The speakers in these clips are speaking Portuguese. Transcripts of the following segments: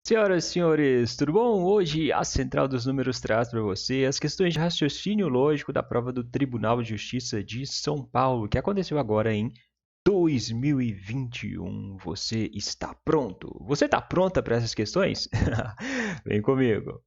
Senhoras e senhores, tudo bom? Hoje a Central dos Números traz para você as questões de raciocínio lógico da prova do Tribunal de Justiça de São Paulo, que aconteceu agora em 2021. Você está pronto? Você está pronta para essas questões? Vem comigo.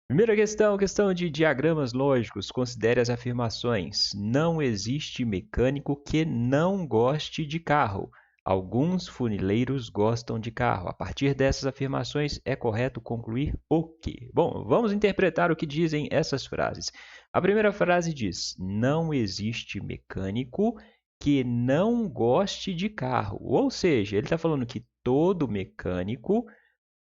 Primeira questão, questão de diagramas lógicos. Considere as afirmações. Não existe mecânico que não goste de carro. Alguns funileiros gostam de carro. A partir dessas afirmações, é correto concluir o quê? Bom, vamos interpretar o que dizem essas frases. A primeira frase diz: não existe mecânico que não goste de carro. Ou seja, ele está falando que todo mecânico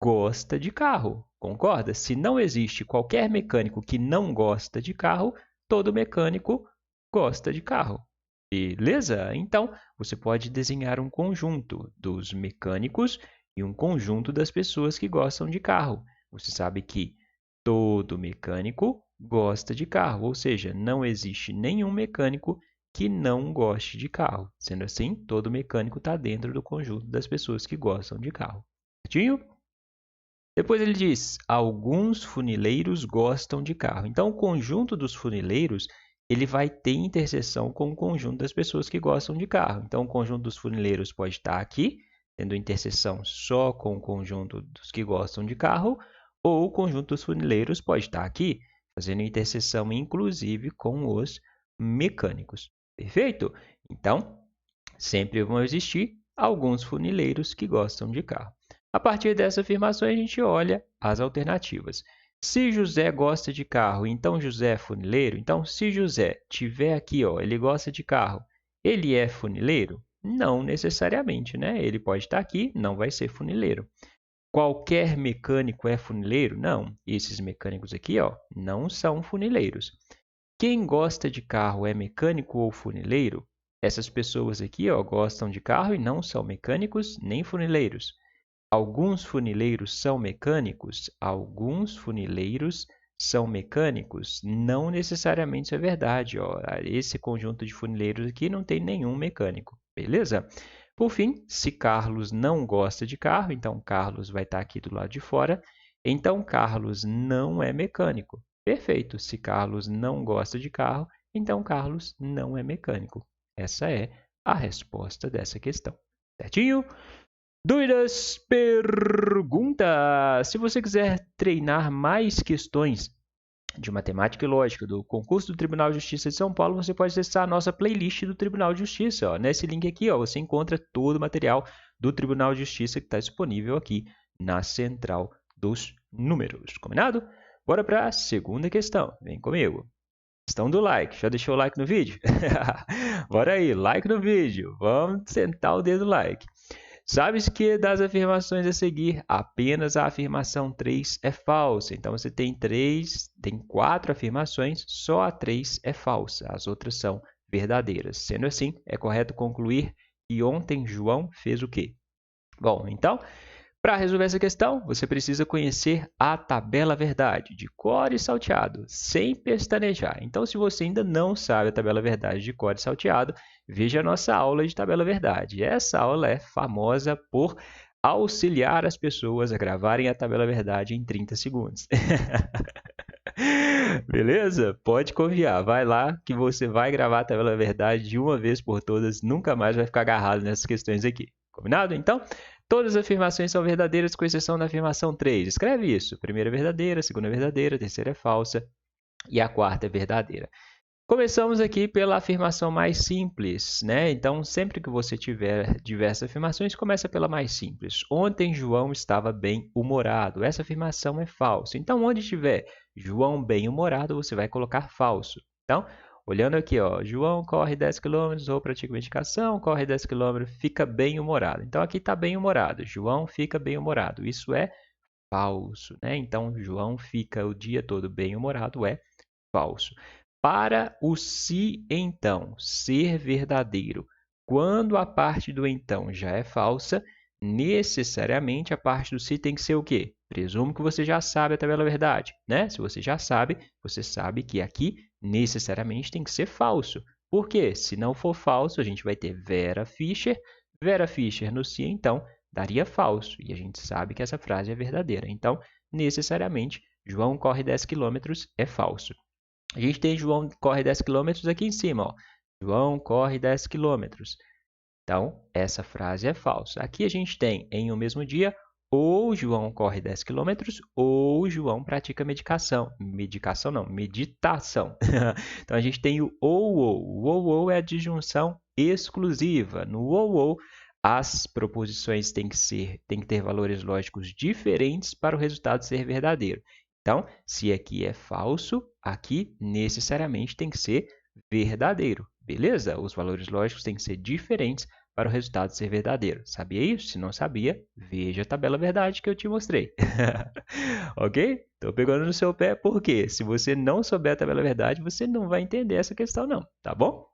gosta de carro. Concorda? Se não existe qualquer mecânico que não gosta de carro, todo mecânico gosta de carro. Beleza? Então, você pode desenhar um conjunto dos mecânicos e um conjunto das pessoas que gostam de carro. Você sabe que todo mecânico gosta de carro, ou seja, não existe nenhum mecânico que não goste de carro. Sendo assim, todo mecânico está dentro do conjunto das pessoas que gostam de carro. Certinho? Depois ele diz: alguns funileiros gostam de carro. Então, o conjunto dos funileiros ele vai ter interseção com o conjunto das pessoas que gostam de carro. Então, o conjunto dos funileiros pode estar aqui, tendo interseção só com o conjunto dos que gostam de carro, ou o conjunto dos funileiros pode estar aqui, fazendo interseção inclusive com os mecânicos. Perfeito? Então, sempre vão existir alguns funileiros que gostam de carro. A partir dessa afirmação, a gente olha as alternativas. Se José gosta de carro, então José é funileiro? Então, se José tiver aqui, ó, ele gosta de carro, ele é funileiro? Não necessariamente, né? Ele pode estar aqui, não vai ser funileiro. Qualquer mecânico é funileiro? Não. Esses mecânicos aqui, ó, não são funileiros. Quem gosta de carro é mecânico ou funileiro? Essas pessoas aqui, ó, gostam de carro e não são mecânicos nem funileiros. Alguns funileiros são mecânicos? Alguns funileiros são mecânicos? Não necessariamente isso é verdade. Ó. Esse conjunto de funileiros aqui não tem nenhum mecânico. Beleza? Por fim, se Carlos não gosta de carro, então Carlos vai estar aqui do lado de fora. Então, Carlos não é mecânico. Perfeito. Se Carlos não gosta de carro, então Carlos não é mecânico. Essa é a resposta dessa questão. Certinho? Dúvidas? Perguntas! Se você quiser treinar mais questões de matemática e lógica do concurso do Tribunal de Justiça de São Paulo, você pode acessar a nossa playlist do Tribunal de Justiça. Ó. Nesse link aqui, ó, você encontra todo o material do Tribunal de Justiça que está disponível aqui na Central dos Números. Combinado? Bora para a segunda questão. Vem comigo. Questão do like. Já deixou o like no vídeo? Bora aí, like no vídeo. Vamos sentar o dedo no like. Sabes que das afirmações a seguir, apenas a afirmação 3 é falsa. Então, você tem quatro afirmações, só a 3 é falsa. As outras são verdadeiras. Sendo assim, é correto concluir que ontem João fez o quê? Bom, então, para resolver essa questão, você precisa conhecer a tabela verdade, de cor e salteado, sem pestanejar. Então, se você ainda não sabe a tabela verdade de cor e salteado, veja a nossa aula de tabela verdade. Essa aula é famosa por auxiliar as pessoas a gravarem a tabela verdade em 30 segundos. Beleza? Pode confiar. Vai lá que você vai gravar a tabela verdade de uma vez por todas, nunca mais vai ficar agarrado nessas questões aqui. Combinado? Então, todas as afirmações são verdadeiras, com exceção da afirmação 3. Escreve isso. Primeira é verdadeira, segunda é verdadeira, terceira é falsa e a quarta é verdadeira. Começamos aqui pela afirmação mais simples, né? Então, sempre que você tiver diversas afirmações, começa pela mais simples. Ontem João estava bem-humorado. Essa afirmação é falsa. Então, onde tiver João bem-humorado, você vai colocar falso. Então, olhando aqui, ó, João corre 10 km ou pratica medicação, corre 10 km, fica bem-humorado. Então, aqui está bem-humorado. João fica bem-humorado. Isso é falso, né? Então, João fica o dia todo bem-humorado é falso. Para o se então ser verdadeiro, quando a parte do então já é falsa, necessariamente a parte do se tem que ser o quê? Presumo que você já sabe a tabela verdade, né? Se você já sabe, você sabe que aqui necessariamente tem que ser falso. Por quê? Se não for falso, a gente vai ter Vera Fischer. Vera Fischer no se então daria falso. E a gente sabe que essa frase é verdadeira. Então, necessariamente, João corre 10 km é falso. A gente tem João corre 10 km aqui em cima. Ó. João corre 10 km. Então, essa frase é falsa. Aqui a gente tem, em um mesmo dia, ou João corre 10 km ou João pratica meditação. Meditação não, meditação. Então, a gente tem o ou. O ou é a disjunção exclusiva. No ou, as proposições têm que ter valores lógicos diferentes para o resultado ser verdadeiro. Então, se aqui é falso, aqui necessariamente tem que ser verdadeiro. Beleza? Os valores lógicos têm que ser diferentes para o resultado ser verdadeiro. Sabia isso? Se não sabia, veja a tabela verdade que eu te mostrei. Ok? Estou pegando no seu pé porque se você não souber a tabela verdade, você não vai entender essa questão não, tá bom?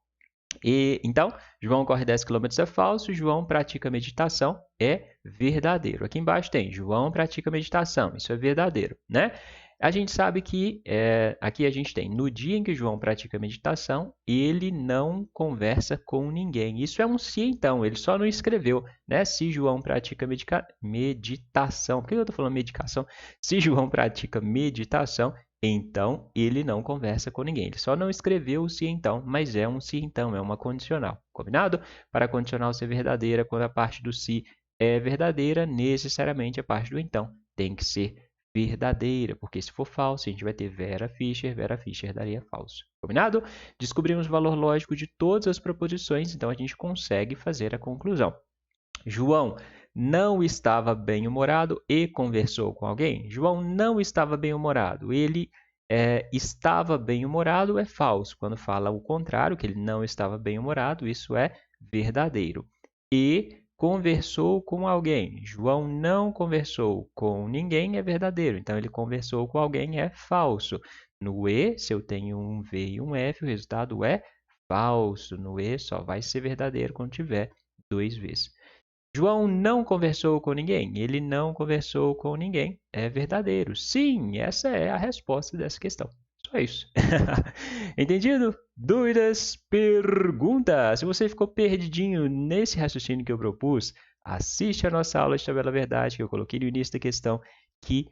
Então, João corre 10 km é falso, João pratica meditação é verdadeiro. Aqui embaixo tem João pratica meditação, isso é verdadeiro, né? A gente sabe que aqui a gente tem, no dia em que João pratica meditação, ele não conversa com ninguém. Isso é um se então, ele só não escreveu, né? Se João pratica meditação, por que eu estou falando medicação? Se João pratica meditação, então ele não conversa com ninguém. Ele só não escreveu o se então, mas é um se então, é uma condicional. Combinado? Para a condicional ser verdadeira, quando a parte do se é verdadeira, necessariamente a parte do então tem que ser verdadeira, porque se for falso, a gente vai ter Vera Fischer daria falso. Combinado? Descobrimos o valor lógico de todas as proposições, então a gente consegue fazer a conclusão. João não estava bem-humorado e conversou com alguém. João não estava bem-humorado. Ele estava bem-humorado é falso. Quando fala o contrário, que ele não estava bem-humorado, isso é verdadeiro. E conversou com alguém. João não conversou com ninguém é verdadeiro. Então, ele conversou com alguém é falso. No E, se eu tenho um V e um F, o resultado é falso. No E, só vai ser verdadeiro quando tiver 2 Vs. João não conversou com ninguém. Ele não conversou com ninguém. É verdadeiro. Sim, essa é a resposta dessa questão. Só isso. Entendido? Dúvidas? Pergunta! Se você ficou perdidinho nesse raciocínio que eu propus, assiste a nossa aula de tabela verdade que eu coloquei no início da questão, que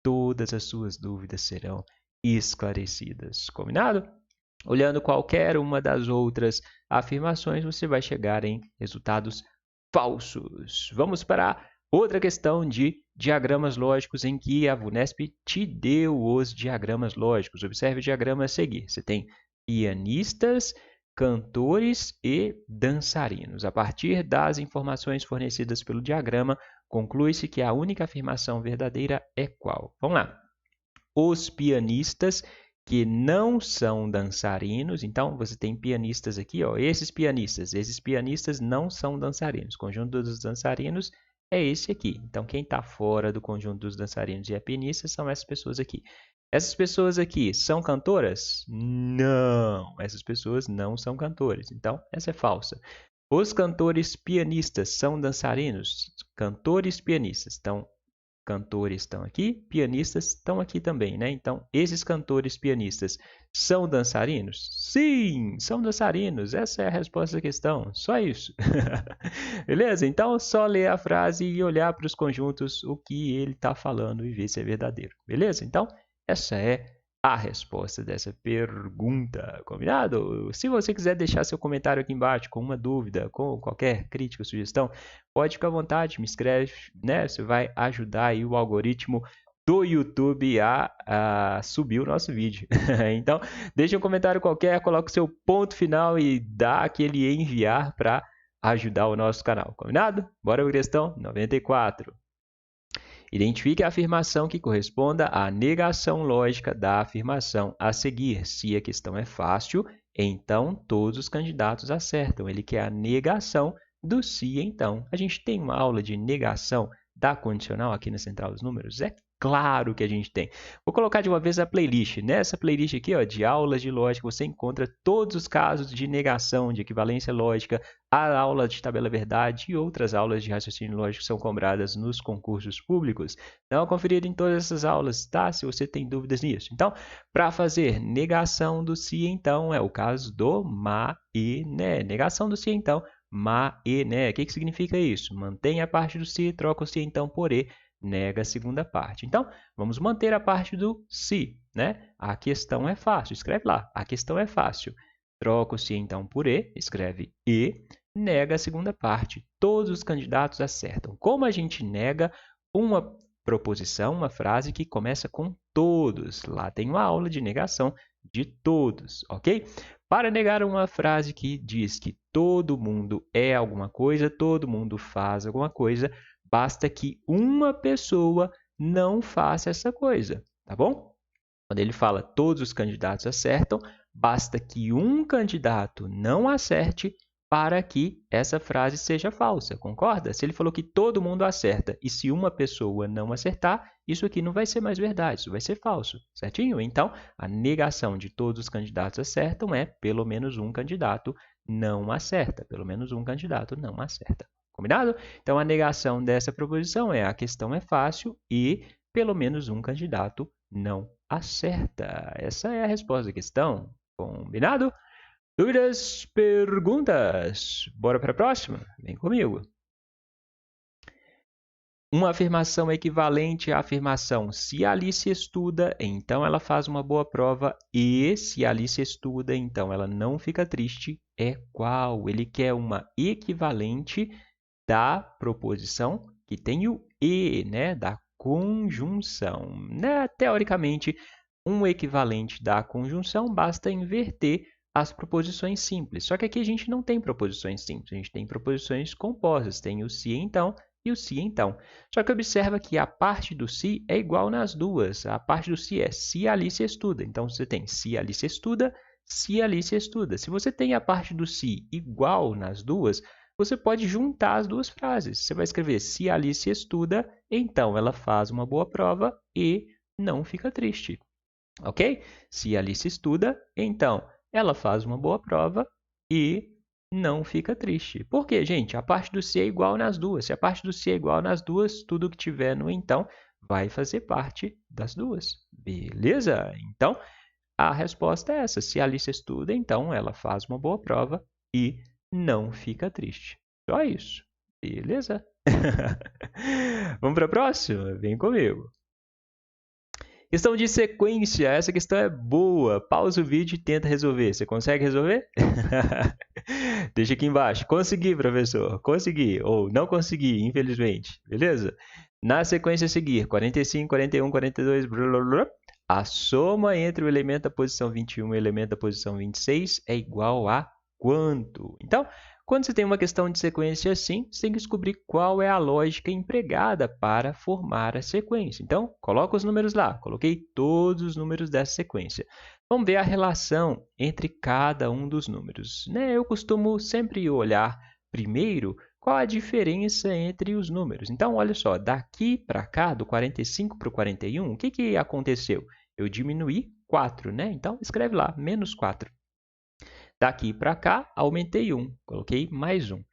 todas as suas dúvidas serão esclarecidas. Combinado? Olhando qualquer uma das outras afirmações, você vai chegar em resultados falsos. Vamos para outra questão de diagramas lógicos em que a VUNESP te deu os diagramas lógicos. Observe o diagrama a seguir. Você tem pianistas, cantores e dançarinos. A partir das informações fornecidas pelo diagrama, conclui-se que a única afirmação verdadeira é qual? Vamos lá. Os pianistas que não são dançarinos, então você tem pianistas aqui, ó, esses pianistas não são dançarinos. O conjunto dos dançarinos é esse aqui. Então, quem está fora do conjunto dos dançarinos e é pianista são essas pessoas aqui. Essas pessoas aqui são cantoras? Não, essas pessoas não são cantores. Então, essa é falsa. Os cantores pianistas são dançarinos? Cantores pianistas. Então, cantores estão aqui, pianistas estão aqui também, né? Então, esses cantores pianistas são dançarinos? Sim, são dançarinos. Essa é a resposta da questão. Só isso. Beleza? Então, só ler a frase e olhar para os conjuntos o que ele está falando e ver se é verdadeiro. Beleza? Então, essa é a resposta dessa pergunta. Combinado? Se você quiser deixar seu comentário aqui embaixo com uma dúvida, com qualquer crítica ou sugestão, pode ficar à vontade, me escreve, né? Você vai ajudar aí o algoritmo do YouTube a subir o nosso vídeo. Então, deixa um comentário qualquer, coloca o seu ponto final e dá aquele enviar para ajudar o nosso canal. Combinado? Bora para a questão 94. Identifique a afirmação que corresponda à negação lógica da afirmação a seguir. Se a questão é fácil, então todos os candidatos acertam. Ele quer a negação do se então. A gente tem uma aula de negação da condicional aqui na Central dos Números? É claro que a gente tem. Vou colocar de uma vez a playlist. Nessa playlist aqui, ó, de aulas de lógica, você encontra todos os casos de negação, de equivalência lógica, a aula de tabela verdade e outras aulas de raciocínio lógico que são cobradas nos concursos públicos. Dá uma conferida em todas essas aulas, tá? Se você tem dúvidas nisso. Então, para fazer negação do se então, é o caso do ma e né. Negação do se então, né? O que significa isso? Mantém a parte do se, troca o se então por e, nega a segunda parte. Então, vamos manter a parte do se, né? A questão é fácil, escreve lá, a questão é fácil. Troca o se então por e, escreve e, nega a segunda parte. Todos os candidatos acertam. Como a gente nega uma proposição, uma frase que começa com todos? Lá tem uma aula de negação de todos, ok? Para negar uma frase que diz que todo mundo é alguma coisa, todo mundo faz alguma coisa, basta que uma pessoa não faça essa coisa, tá bom? Quando ele fala todos os candidatos acertam, basta que um candidato não acerte para que essa frase seja falsa, concorda? Se ele falou que todo mundo acerta e se uma pessoa não acertar, isso aqui não vai ser mais verdade, isso vai ser falso, certinho? Então, a negação de todos os candidatos acertam é pelo menos um candidato não acerta, pelo menos um candidato não acerta. Combinado? Então, a negação dessa proposição é a questão é fácil e pelo menos um candidato não acerta. Essa é a resposta da questão. Combinado? Dúvidas? Perguntas? Bora para a próxima? Vem comigo. Uma afirmação equivalente à afirmação se Alice estuda, então ela faz uma boa prova, e se Alice estuda, então ela não fica triste, é qual? Ele quer uma equivalente da proposição que tem o e, né? Da conjunção. Né? Teoricamente, um equivalente da conjunção basta inverter as proposições simples. Só que aqui a gente não tem proposições simples, a gente tem proposições compostas. Tem o se então e o se então. Só que observa que a parte do se é igual nas duas. A parte do se é se Alice estuda. Então, você tem se Alice estuda, se Alice estuda. Se você tem a parte do se igual nas duas, você pode juntar as duas frases. Você vai escrever se Alice estuda, então ela faz uma boa prova e não fica triste. Ok? Se Alice estuda, então ela faz uma boa prova e não fica triste. Por quê, gente? A parte do se é igual nas duas. Se a parte do se é igual nas duas, tudo que tiver no então vai fazer parte das duas. Beleza? Então, a resposta é essa. Se Alice estuda, então ela faz uma boa prova e não fica triste. Só isso. Beleza? Vamos para a próxima? Vem comigo. Questão de sequência. Essa questão é boa. Pausa o vídeo e tenta resolver. Você consegue resolver? Deixa aqui embaixo. Consegui, professor. Consegui. Ou não consegui, infelizmente. Beleza? Na sequência a seguir, 45, 41, 42, blá, blá, blá, a soma entre o elemento da posição 21 e o elemento da posição 26 é igual a quanto? Então, quando você tem uma questão de sequência assim, você tem que descobrir qual é a lógica empregada para formar a sequência. Então, coloca os números lá. Coloquei todos os números dessa sequência. Vamos ver a relação entre cada um dos números. Eu costumo sempre olhar primeiro qual a diferença entre os números. Então, olha só, daqui para cá, do 45 para o 41, o que aconteceu? Eu diminuí 4, né? Então, escreve lá, menos 4. Daqui para cá, aumentei 1, coloquei mais 1.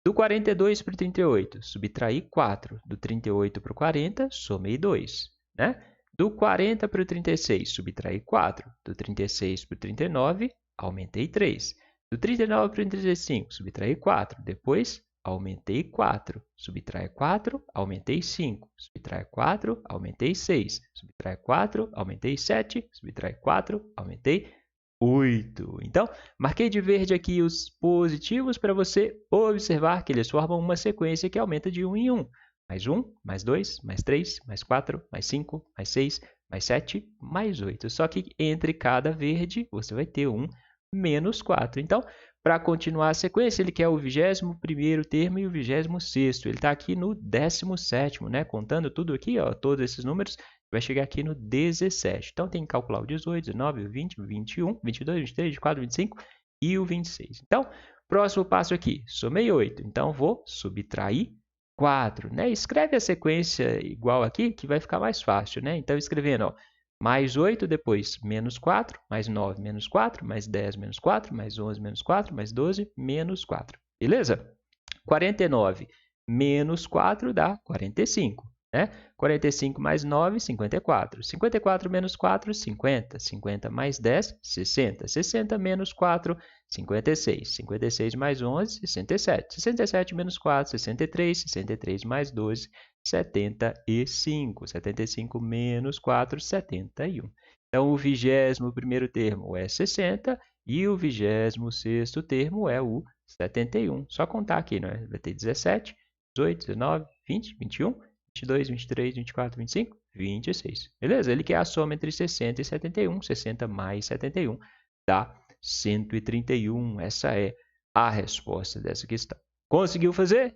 Do 42 para o 38, subtraí 4. Do 38 para o 40, somei 2. Né? Do 40 para o 36, subtraí 4. Do 36 para o 39, aumentei 3. Do 39 para o 35, subtraí 4. Depois, aumentei 4. Subtrai 4, aumentei 5. Subtrai 4, aumentei 6. Subtrai 4, aumentei 7. Subtrai 4, aumentei 8. Então, marquei de verde aqui os positivos para você observar que eles formam uma sequência que aumenta de 1 em 1. Mais 1, mais 2, mais 3, mais 4, mais 5, mais 6, mais 7, mais 8. Só que entre cada verde você vai ter um menos 4. Então, para continuar a sequência, ele quer o 21º termo e o 26º. Ele está aqui no 17º, né? Contando tudo aqui, ó, todos esses números, vai chegar aqui no 17. Então, tem que calcular o 18, 19, o 20, o 21, 22, 23, 24, 25 e o 26. Então, próximo passo aqui, somei 8. Então, vou subtrair 4. Né? Escreve a sequência igual aqui, que vai ficar mais fácil. Né? Então, escrevendo, ó, mais 8, depois menos 4, mais 9, menos 4, mais 10, menos 4, mais 11, menos 4, mais 12, menos 4. Beleza? 49 menos 4 dá 45. Né? 45 mais 9, 54. 54 menos 4, 50. 50 mais 10, 60. 60 menos 4, 56. 56 mais 11, 67. 67 menos 4, 63. 63 mais 12, 75. 75 menos 4, 71. Então, o 21º termo é 60 e o 26º termo é o 71. Só contar aqui, não é? Vai ter 17, 18, 19, 20, 21, 22, 23, 24, 25, 26. Beleza? Ele quer a soma entre 60 e 71. 60 mais 71 dá 131. Essa é a resposta dessa questão. Conseguiu fazer?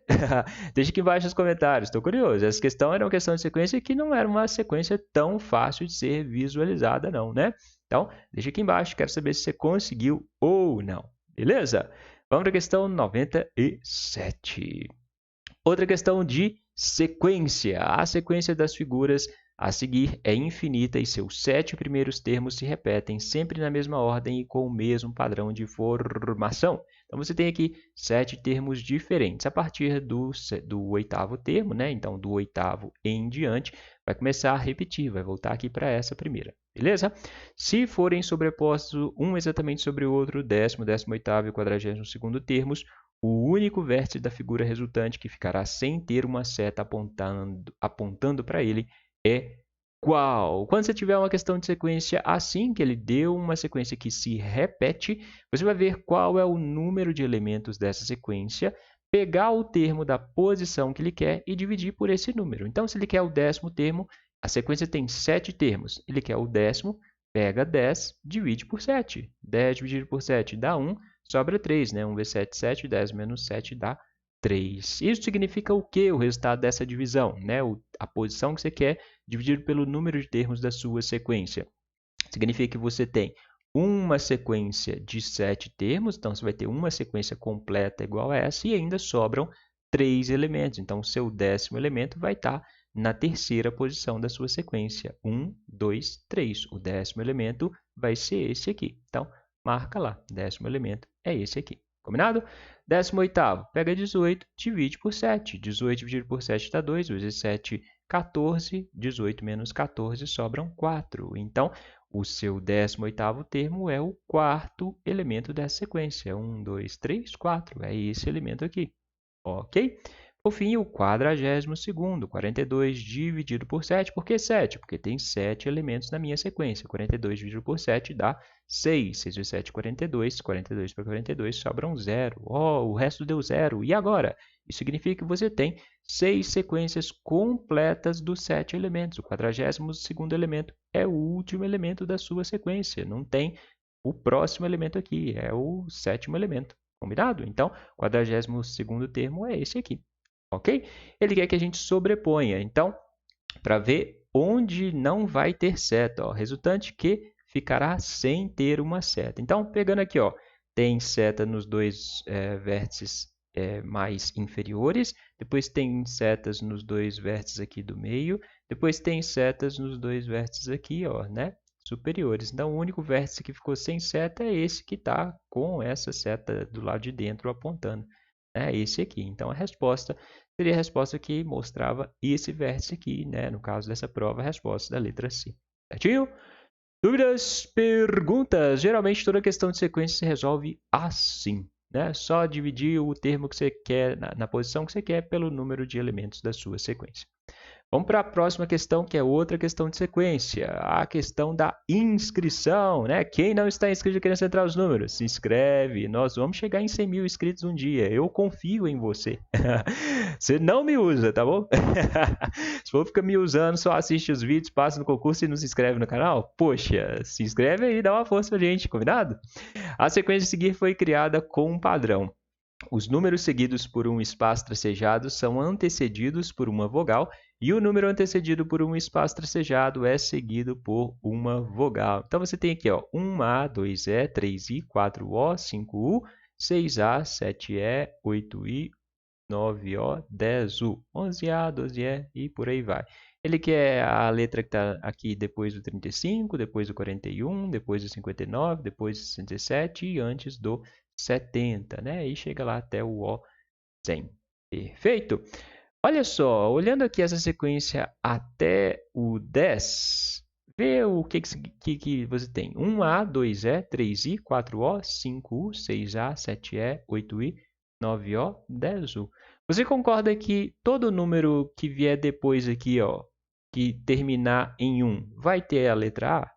Deixa aqui embaixo nos comentários. Estou curioso. Essa questão era uma questão de sequência que não era uma sequência tão fácil de ser visualizada, não, né? Então, deixa aqui embaixo. Quero saber se você conseguiu ou não. Beleza? Vamos para a questão 97. Outra questão de sequência. A sequência das figuras a seguir é infinita e seus 7 primeiros termos se repetem sempre na mesma ordem e com o mesmo padrão de formação. Então, você tem aqui 7 termos diferentes. A partir do 8º termo, né? Então, do 8º em diante, vai começar a repetir, vai voltar aqui para essa primeira. Beleza? Se forem sobrepostos um exatamente sobre o outro, 10º, 18º e 42º termos, o único vértice da figura resultante que ficará sem ter uma seta apontando para ele é qual? Quando você tiver uma questão de sequência assim, que ele deu uma sequência que se repete, você vai ver qual é o número de elementos dessa sequência, pegar o termo da posição que ele quer e dividir por esse número. Então, se ele quer o 10º termo, a sequência tem 7 termos. Ele quer o 10º, pega 10, divide por 7. 10 dividido por 7 dá 1, sobra 3, né? 1 vezes 7, 7, 10 menos 7 dá 3. Isso significa o que, o resultado dessa divisão? Né? A posição que você quer dividido pelo número de termos da sua sequência. Significa que você tem uma sequência de 7 termos, então você vai ter uma sequência completa igual a essa e ainda sobram 3 elementos. Então, o seu 10º elemento vai estar na terceira posição da sua sequência. 1, 2, 3. O 10º elemento vai ser esse aqui. Então, marca lá. 10º elemento é esse aqui. Combinado? 18º, pega 18, divide por 7. 18 dividido por 7 dá 2, vezes 7, 14. 18 menos 14 sobram 4. Então, o seu 18º termo é o 4º elemento dessa sequência. 1, 2, 3, 4. É esse elemento aqui. Ok? Por fim, o 42º, 42 dividido por 7. Por que 7? Porque tem 7 elementos na minha sequência. 42 dividido por 7 dá 6. 6 vezes 7, 42. 42 para 42 sobram 0. O resto deu 0. E agora? Isso significa que você tem 6 sequências completas dos 7 elementos. O 42º elemento é o último elemento da sua sequência. Não tem o próximo elemento aqui, é o 7º elemento. Combinado? Então, o 42º termo é esse aqui. Ok? Ele quer que a gente sobreponha. Então, para ver onde não vai ter seta, ó, resultante que ficará sem ter uma seta. Então, pegando aqui, ó, tem seta nos dois vértices mais inferiores, depois tem setas nos dois vértices aqui do meio, depois tem setas nos dois vértices aqui, ó, né, superiores. Então, o único vértice que ficou sem seta é esse que está com essa seta do lado de dentro apontando. É esse aqui. Então, a resposta seria a resposta que mostrava esse vértice aqui, né? No caso dessa prova, a resposta da letra C. Certinho? Dúvidas? Perguntas? Geralmente, toda questão de sequência se resolve assim, né? Só dividir o termo que você quer, na posição que você quer, pelo número de elementos da sua sequência. Vamos para a próxima questão, que é outra questão de sequência, a questão da inscrição, né? Quem não está inscrito aqui na Central dos Números, se inscreve, nós vamos chegar em 100 mil inscritos um dia, eu confio em você. Você não me usa, tá bom? Se for ficar me usando, só assiste os vídeos, passa no concurso e não se inscreve no canal, poxa, se inscreve aí, dá uma força pra gente, combinado? A sequência a seguir foi criada com um padrão. Os números seguidos por um espaço tracejado são antecedidos por uma vogal e o número antecedido por um espaço tracejado é seguido por uma vogal. Então, você tem aqui ó, 1A, 2E, 3I, 4O, 5U, 6A, 7E, 8I, 9O, 10U, 11A, 12E e por aí vai. Ele quer a letra que está aqui depois do 35, depois do 41, depois do 59, depois do 67 e antes do 70, né? E chega lá até o O 100. Perfeito? Olha só, olhando aqui essa sequência até o 10, Vê o que você tem. 1A, 2E, 3I, 4O, 5U, 6A, 7E, 8I, 9O, 10U. Você concorda que todo número que vier depois aqui, ó, que terminar em 1, vai ter a letra A?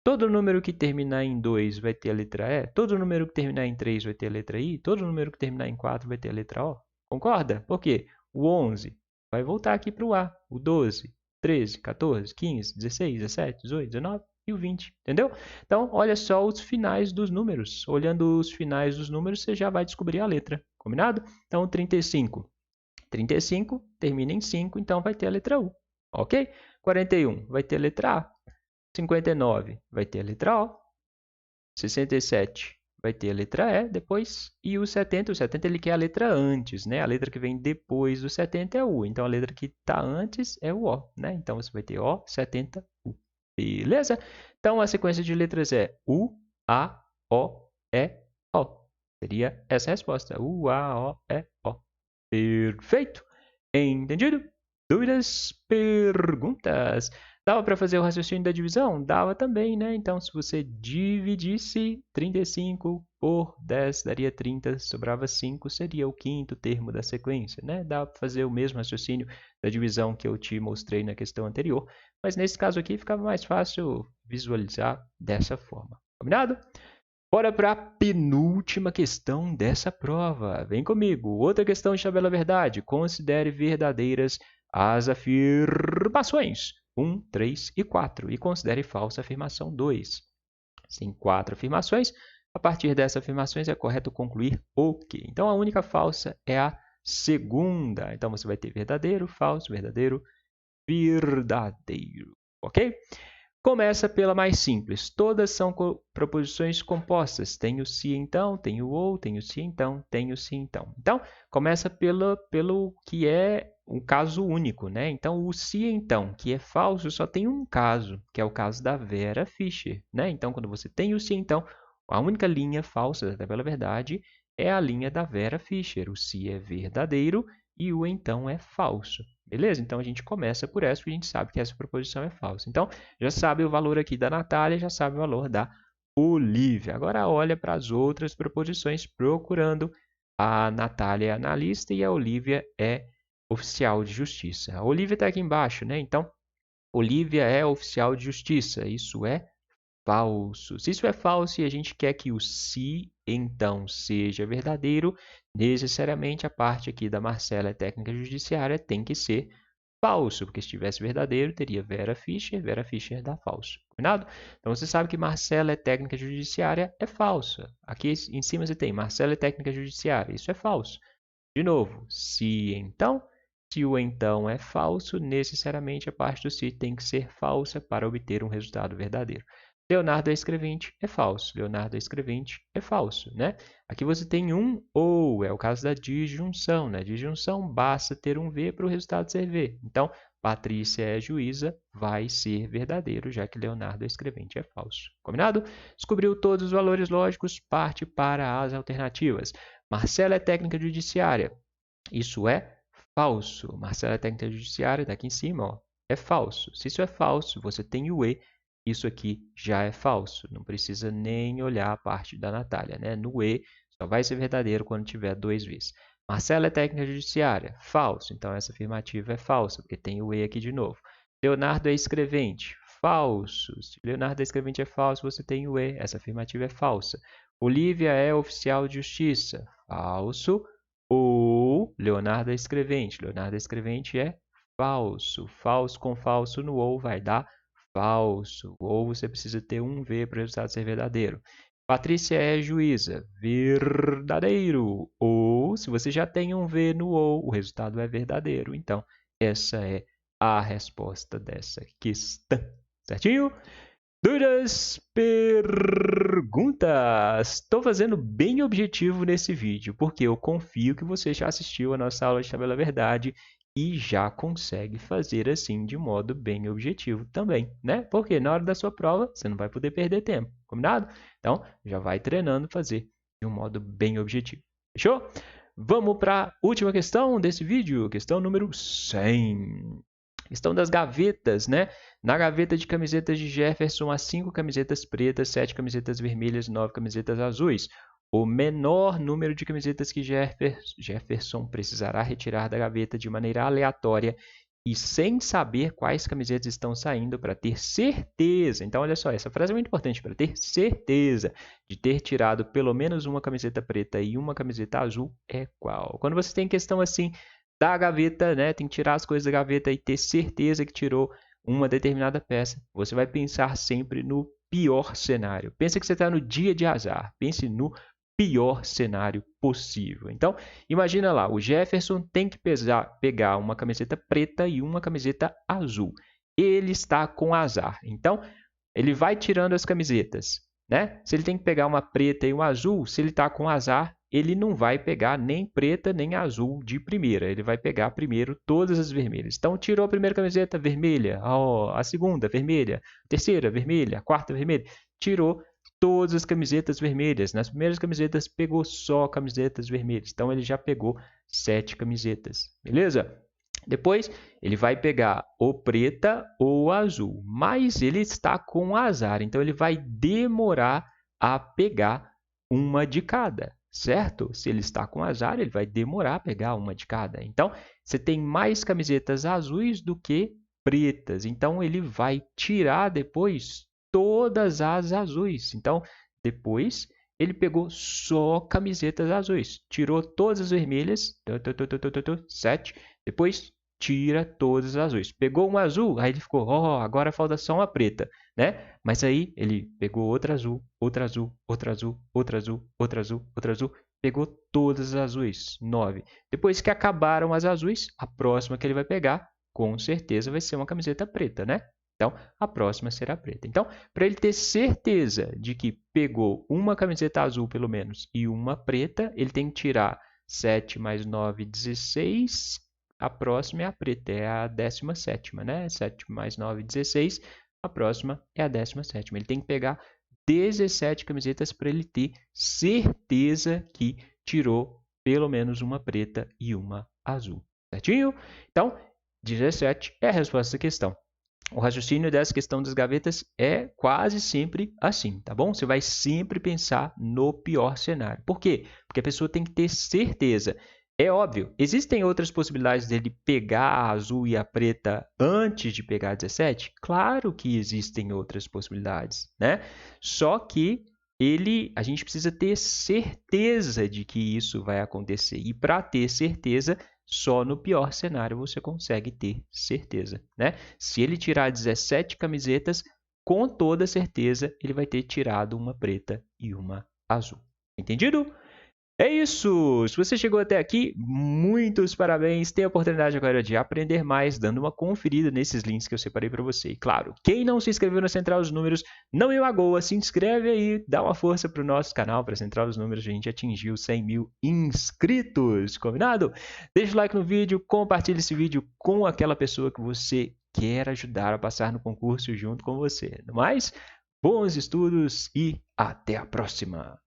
Todo número que terminar em 2 vai ter a letra E? Todo número que terminar em 3 vai ter a letra I? Todo número que terminar em 4 vai ter a letra O? Concorda? Por quê? O 11 vai voltar aqui para o A, o 12, 13, 14, 15, 16, 17, 18, 19 e o 20, entendeu? Então, olha só os finais dos números. Olhando os finais dos números, você já vai descobrir a letra, combinado? Então, 35. 35 termina em 5, então vai ter a letra U, ok? 41 vai ter a letra A. 59 vai ter a letra O. 67 vai ter a letra E depois. E o 70 ele quer a letra antes, né? A letra que vem depois do 70 é U. Então, a letra que está antes é o O, né? Então, você vai ter O, 70, U. Beleza? Então, a sequência de letras é U, A, O, E, O. Seria essa a resposta. U, A, O, E, O. Perfeito? Entendido? Dúvidas? Perguntas? Dava para fazer o raciocínio da divisão? Dava também, né? Então, se você dividisse 35 por 10, daria 30, sobrava 5, seria o quinto termo da sequência, né? Dava para fazer o mesmo raciocínio da divisão que eu te mostrei na questão anterior, mas nesse caso aqui ficava mais fácil visualizar dessa forma. Combinado? Bora para a penúltima questão dessa prova. Vem comigo. Outra questão de tabela verdade. Considere verdadeiras as afirmações 1, 3 e 4 e considere falsa a afirmação 2. Tem 4 afirmações. A partir dessas afirmações é correto concluir o quê? Então, a única falsa é a segunda. Então, você vai ter verdadeiro, falso, verdadeiro, verdadeiro. Ok? Começa pela mais simples. Todas são proposições compostas. Tem o se então, tem o ou, tem o se então, tem o se então. Então, começa pelo que é um caso único, né? Então, o se então, que é falso, só tem um caso, que é o caso da Vera Fischer, né? Então, quando você tem o se então, a única linha falsa da tabela verdade é a linha da Vera Fischer. O se é verdadeiro e o então é falso. Beleza? Então, a gente começa por essa, porque a gente sabe que essa proposição é falsa. Então, já sabe o valor aqui da Natália, já sabe o valor da Olivia. Agora, olha para as outras proposições, procurando a Natália é analista e a Olivia é oficial de justiça. A Olivia está aqui embaixo, né? Então, Olivia é oficial de justiça. Isso é falso. Se isso é falso e a gente quer que o se então seja verdadeiro, necessariamente a parte aqui da Marcela é técnica judiciária tem que ser falso, porque se tivesse verdadeiro, teria Vera Fischer dá falso. Combinado? Então você sabe que Marcela é técnica judiciária, é falsa. Aqui em cima você tem Marcela é técnica judiciária, isso é falso. De novo, se então, se o então é falso, necessariamente a parte do se tem que ser falsa para obter um resultado verdadeiro. Leonardo é escrevente, é falso. Leonardo é escrevente, é falso, né? Aqui você tem um ou, é o caso da disjunção, né? Disjunção, basta ter um V para o resultado ser V. Então, Patrícia é juíza, vai ser verdadeiro, já que Leonardo é escrevente, é falso. Combinado? Descobriu todos os valores lógicos, parte para as alternativas. Marcela é técnica judiciária, isso é falso. Marcela é técnica judiciária, está aqui em cima, ó, é falso. Se isso é falso, você tem o E, isso aqui já é falso. Não precisa nem olhar a parte da Natália, né? No E, só vai ser verdadeiro quando tiver 2 vezes. Marcela é técnica judiciária. Falso. Então, essa afirmativa é falsa, porque tem o E aqui de novo. Leonardo é escrevente. Falso. Se Leonardo é escrevente é falso, você tem o E. Essa afirmativa é falsa. Olivia é oficial de justiça. Falso. Ou Leonardo é escrevente. Leonardo é escrevente é falso. Falso com falso no ou vai dar falso. Ou você precisa ter um V para o resultado ser verdadeiro. Patrícia é juíza. Verdadeiro. Ou, se você já tem um V no ou, o resultado é verdadeiro. Então, essa é a resposta dessa questão. Certinho? Dúvidas? Perguntas? Estou fazendo bem objetivo nesse vídeo, porque eu confio que você já assistiu a nossa aula de tabela verdade e já consegue fazer assim de modo bem objetivo também, né? Porque na hora da sua prova você não vai poder perder tempo, combinado? Então, já vai treinando fazer de um modo bem objetivo. Fechou? Vamos para a última questão desse vídeo, questão número 100. Questão das gavetas, né? Na gaveta de camisetas de Jefferson, há 5 camisetas pretas, 7 camisetas vermelhas, 9 camisetas azuis. O menor número de camisetas que Jefferson precisará retirar da gaveta de maneira aleatória e sem saber quais camisetas estão saindo para ter certeza. Então, olha só, essa frase é muito importante, para ter certeza de ter tirado pelo menos uma camiseta preta e uma camiseta azul é qual? Quando você tem questão assim da gaveta, né, tem que tirar as coisas da gaveta e ter certeza que tirou uma determinada peça, você vai pensar sempre no pior cenário. Pensa que você está no dia de azar, pense no pior cenário possível. Então, imagina lá, o Jefferson tem que pegar uma camiseta preta e uma camiseta azul. Ele está com azar. Então, ele vai tirando as camisetas, né? Se ele tem que pegar uma preta e uma azul, se ele está com azar, ele não vai pegar nem preta nem azul de primeira. Ele vai pegar primeiro todas as vermelhas. Então, tirou a primeira camiseta vermelha, a segunda vermelha, a terceira vermelha, a quarta vermelha. Tirou todas as camisetas vermelhas. Nas primeiras camisetas, pegou só camisetas vermelhas. Então, ele já pegou 7 camisetas. Beleza? Depois, ele vai pegar ou preta ou azul. Mas ele está com azar. Então, ele vai demorar a pegar uma de cada. Certo? Se ele está com azar, ele vai demorar a pegar uma de cada. Então, você tem mais camisetas azuis do que pretas. Então, ele vai tirar depois todas as azuis. Então, depois ele pegou só camisetas azuis. Tirou todas as vermelhas, 7. Depois tira todas as azuis. Pegou uma azul, aí ele ficou, agora falta só uma preta, né? Mas aí ele pegou outra azul, outra azul, outra azul, outra azul, outra azul, outra azul. Pegou todas as azuis, 9. Depois que acabaram as azuis, a próxima que ele vai pegar, com certeza, vai ser uma camiseta preta, né? Então, a próxima será preta. Então, para ele ter certeza de que pegou uma camiseta azul, pelo menos, e uma preta, ele tem que tirar 7 mais 9, 16. A próxima é a preta, é a 17ª, né? 7 mais 9, 16. A próxima é a 17ª. Ele tem que pegar 17 camisetas para ele ter certeza que tirou pelo menos uma preta e uma azul. Certinho? Então, 17 é a resposta da questão. O raciocínio dessa questão das gavetas é quase sempre assim, tá bom? Você vai sempre pensar no pior cenário. Por quê? Porque a pessoa tem que ter certeza. É óbvio, existem outras possibilidades dele pegar a azul e a preta antes de pegar a 17? Claro que existem outras possibilidades, né? Só que a gente precisa ter certeza de que isso vai acontecer. E para ter certeza, só no pior cenário você consegue ter certeza, né? Se ele tirar 17 camisetas, com toda certeza ele vai ter tirado uma preta e uma azul. Entendido? É isso! Se você chegou até aqui, muitos parabéns! Tem a oportunidade agora de aprender mais, dando uma conferida nesses links que eu separei para você. E claro, quem não se inscreveu na Central dos Números, não me magoa, se inscreve aí, dá uma força para o nosso canal, para a Central dos Números, a gente atingiu 100 mil inscritos, combinado? Deixa o like no vídeo, compartilhe esse vídeo com aquela pessoa que você quer ajudar a passar no concurso junto com você. No mais, bons estudos e até a próxima!